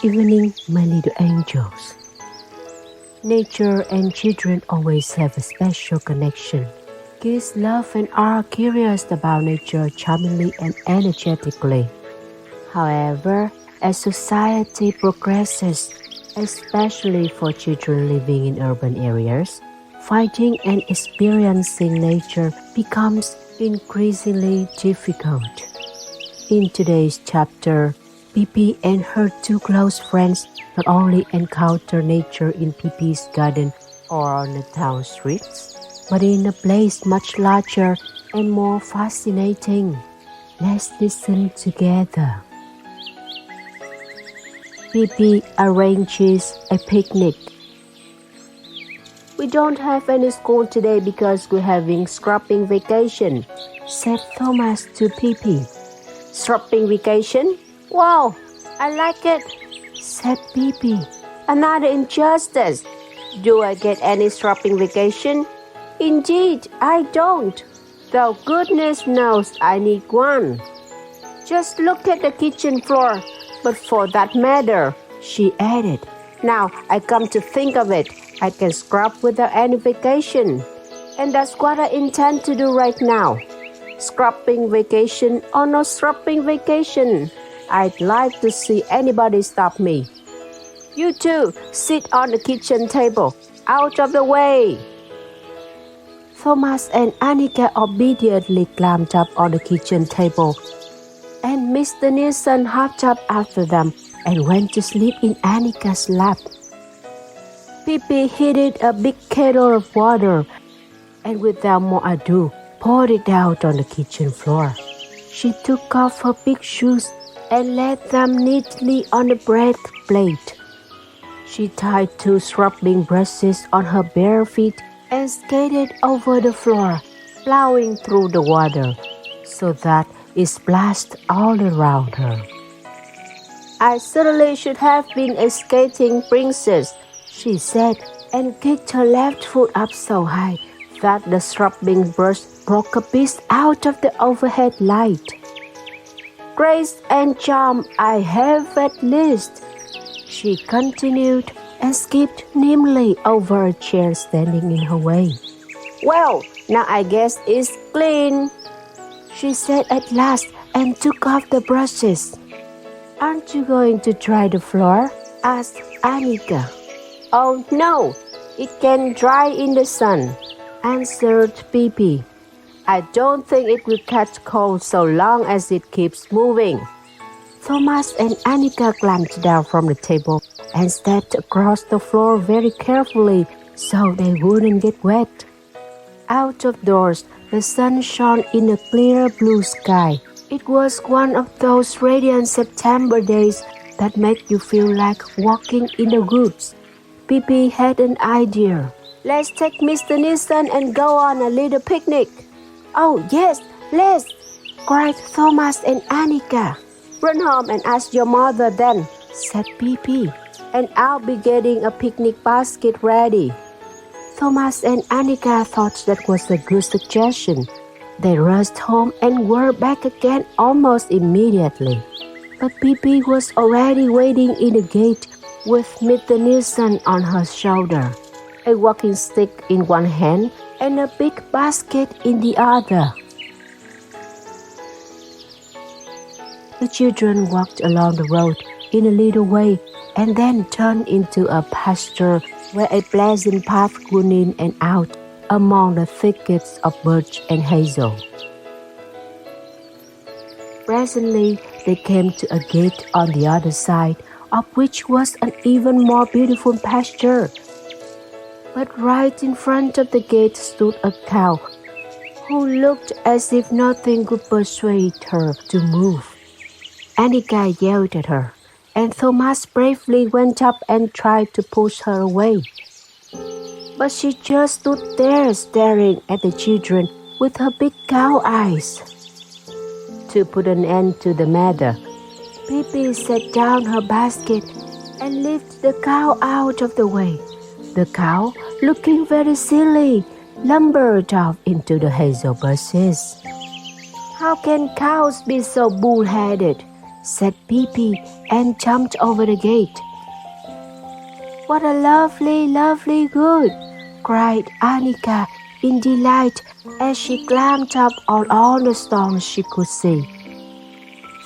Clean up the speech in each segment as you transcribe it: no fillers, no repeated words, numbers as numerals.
Evening, my little angels. Nature and children always have a special connection. Kids love and are curious about nature charmingly and energetically. However, as society progresses, especially for children living in urban areas, finding and experiencing nature becomes increasingly difficult. In today's chapter, Pippi and her two close friends not only encounter nature in Pippi's garden or on the town streets, but in a place much larger and more fascinating. Let's listen together. Pippi arranges a picnic. "We don't have any school today because we're having scrubbing vacation," said Thomas to Pippi. "Scrubbing vacation? Wow, I like it," said Pippi. "Another injustice. Do I get any scrubbing vacation? Indeed, I don't, though goodness knows I need one. Just look at the kitchen floor, but for that matter," she added, "now I come to think of it, I can scrub without any vacation. And that's what I intend to do right now. Scrubbing vacation or no scrubbing vacation, I'd like to see anybody stop me. You two, sit on the kitchen table. Out of the way." Thomas and Annika obediently climbed up on the kitchen table, and Mr. Nilsson hopped up after them and went to sleep in Annika's lap. Pippi heated a big kettle of water, and without more ado, poured it out on the kitchen floor. She took off her big shoes and laid them neatly on the bread plate. She tied two scrubbing brushes on her bare feet and skated over the floor, plowing through the water, so that it splashed all around her. "I certainly should have been a skating princess," she said, and kicked her left foot up so high that the scrubbing brush broke a piece out of the overhead light. "Grace and charm I have at least," she continued, and skipped nimbly over a chair standing in her way. "Well, now I guess it's clean," she said at last, and took off the brushes. "Aren't you going to dry the floor?" asked Annika. "Oh no, it can dry in the sun," answered Pippi. "I don't think it will catch cold so long as it keeps moving." Thomas and Annika climbed down from the table and stepped across the floor very carefully so they wouldn't get wet. Out of doors, the sun shone in a clear blue sky. It was one of those radiant September days that make you feel like walking in the woods. Pippi had an idea. "Let's take Mr. Nilsson and go on a little picnic." "Oh yes, let's!" cried Thomas and Annika. "Run home and ask your mother then," said Pippi, "and I'll be getting a picnic basket ready." Thomas and Annika thought that was a good suggestion. They rushed home and were back again almost immediately. But Pippi was already waiting in the gate with Mr. Nilsson on her shoulder, a walking stick in one hand and a big basket in the other. The children walked along the road in a little way and then turned into a pasture where a pleasant path wound in and out among the thickets of birch and hazel. Presently, they came to a gate on the other side, of which was an even more beautiful pasture. But right in front of the gate stood a cow, who looked as if nothing could persuade her to move. Annika yelled at her, and Thomas bravely went up and tried to push her away. But she just stood there staring at the children with her big cow eyes. To put an end to the matter, Pippi set down her basket and lifted the cow out of the way. The cow, looking very silly, lumbered off into the hazel bushes. "How can cows be so bull-headed?" said Pippi, and jumped over the gate. "What a lovely, lovely goat!" cried Annika in delight as she climbed up on all the stones she could see.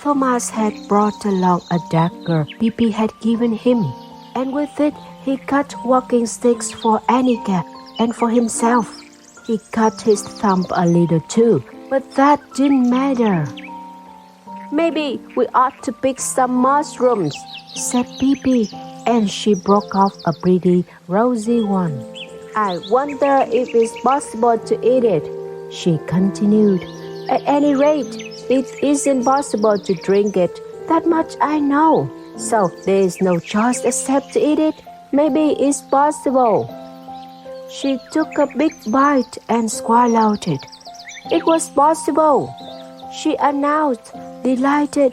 Thomas had brought along a dagger Pippi had given him, and with it he cut walking sticks for Annika and for himself. He cut his thumb a little too, but that didn't matter. "Maybe we ought to pick some mushrooms," said Pippi, and she broke off a pretty rosy one. "I wonder if it's possible to eat it," she continued. "At any rate, it isn't possible to drink it. That much I know. So there is no choice except to eat it. Maybe it's possible." She took a big bite and swallowed it. It was possible. She announced, delighted.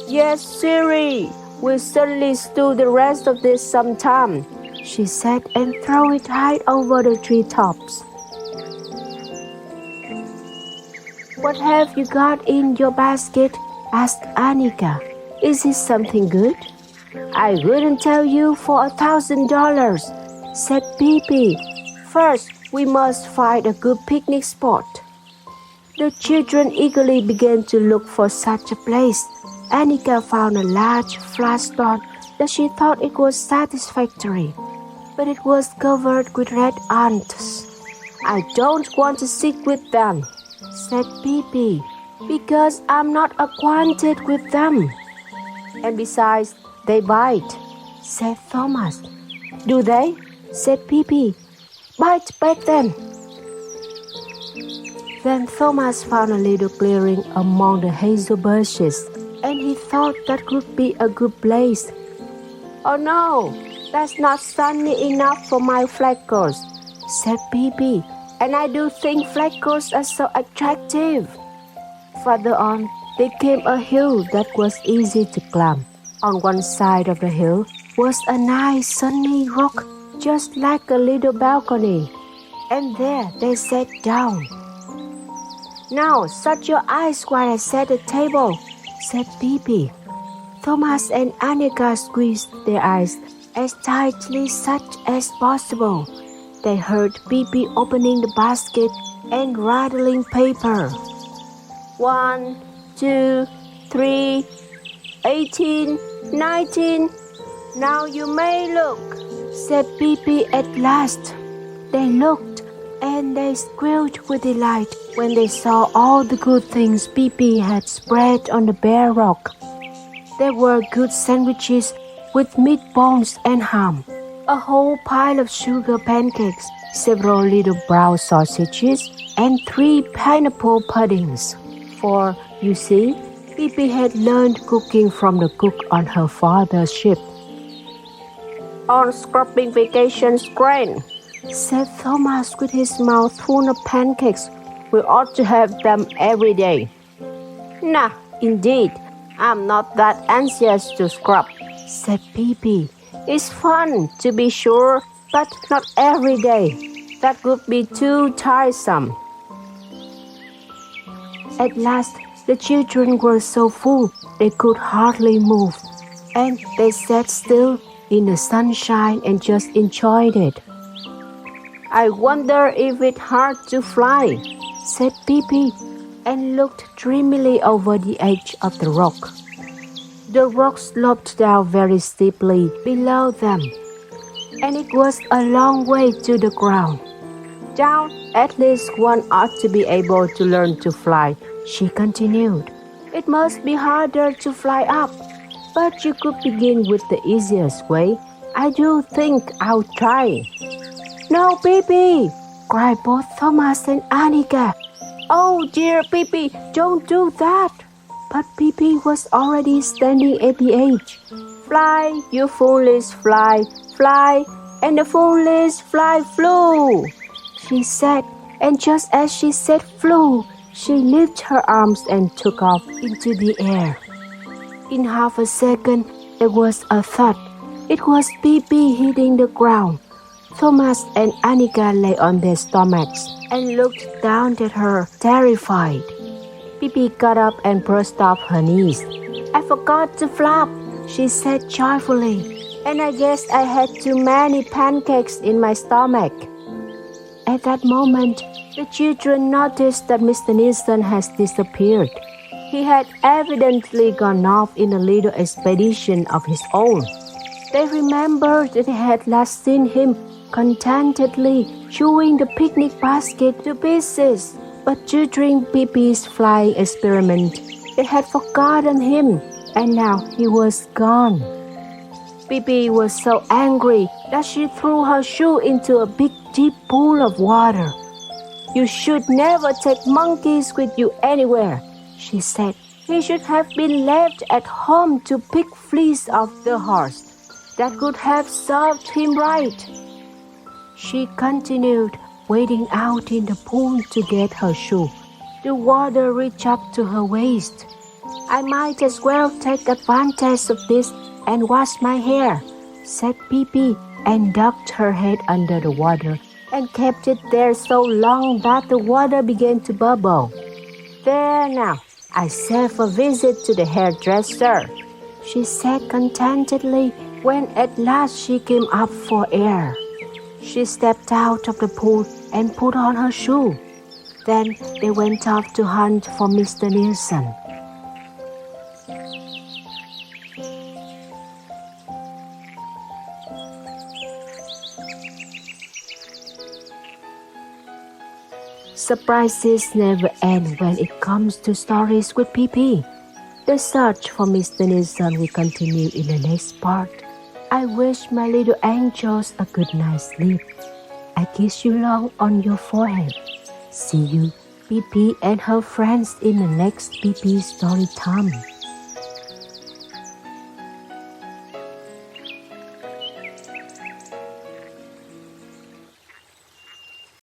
"Yes, Siri, we'll certainly do the rest of this sometime," she said, and threw it high over the treetops. "What have you got in your basket?" asked Annika. "Is it something good?" "I wouldn't tell you for $1,000, said Pippi. "First, we must find a good picnic spot." The children eagerly began to look for such a place. Annika found a large flat stone that she thought it was satisfactory, but it was covered with red ants. "I don't want to sit with them," said Pippi, "because I'm not acquainted with them. And besides, they bite," said Thomas. "Do they?" said Pippi. "Bite back then." Then Thomas found a little clearing among the hazel bushes, and he thought that would be a good place. "Oh no, that's not sunny enough for my flowers," said Pippi, "and I do think flowers are so attractive." Further on, there came a hill that was easy to climb. On one side of the hill was a nice sunny rock, just like a little balcony, and there they sat down. "Now shut your eyes while I set the table," said Pippi. Thomas and Annika squeezed their eyes as tightly shut as possible. They heard Pippi opening the basket and rattling paper. 1, 2, 3, 18, 19. "Now you may look," said Pippi at last. They looked, and they squealed with delight when they saw all the good things Pippi had spread on the bare rock. There were good sandwiches with meatballs and ham, a whole pile of sugar pancakes, several little brown sausages, and 3 pineapple puddings. For, you see, Pippi had learned cooking from the cook on her father's ship. "On scrubbing vacations, grand," said Thomas with his mouth full of pancakes. "We ought to have them every day." "Nah, indeed, I'm not that anxious to scrub," said Pippi. "It's fun, to be sure, but not every day. That would be too tiresome." At last, the children were so full they could hardly move, and they sat still in the sunshine and just enjoyed it. "I wonder if it's hard to fly," said Pippi, and looked dreamily over the edge of the rock. The rock sloped down very steeply below them, and it was a long way to the ground. "Down, at least one ought to be able to learn to fly," she continued. "It must be harder to fly up, but you could begin with the easiest way. I do think I'll try." "No, Pippi!" cried both Thomas and Annika. "Oh dear, Pippi, don't do that!" But Pippi was already standing at the edge. "Fly, you foolish fly, fly, and the foolish fly flew," she said, and just as she said flew, she lifted her arms and took off into the air. In half a second, there was a thud. It was Pippi hitting the ground. Thomas and Annika lay on their stomachs and looked down at her, terrified. Pippi got up and brushed off her knees. I forgot to flap, she said joyfully, and I guess I had too many pancakes in my stomach. At that moment, the children noticed that Mr. Nilsson has disappeared. He had evidently gone off in a little expedition of his own. They remembered that they had last seen him contentedly chewing the picnic basket to pieces, but during Pippi's flying experiment, they had forgotten him, and now he was gone. Pippi was so angry that she threw her shoe into a big deep pool of water. You should never take monkeys with you anywhere, she said. He should have been left at home to pick fleas off the horse. That could have served him right. She continued, wading out in the pool to get her shoe. The water reached up to her waist. I might as well take advantage of this and wash my hair, said Pippi, and ducked her head under the water and kept it there so long that the water began to bubble. There now, I save a visit to the hairdresser, she said contentedly when at last she came up for air. She stepped out of the pool and put on her shoe. Then they went off to hunt for Mr. Nilsson. Surprises never end when it comes to stories with Pippi. The search for Mr. Nilsson will continue in the next part. I wish my little angels a good night's sleep. I kiss you long on your forehead. See you, Pippi and her friends, in the next Pippi story time.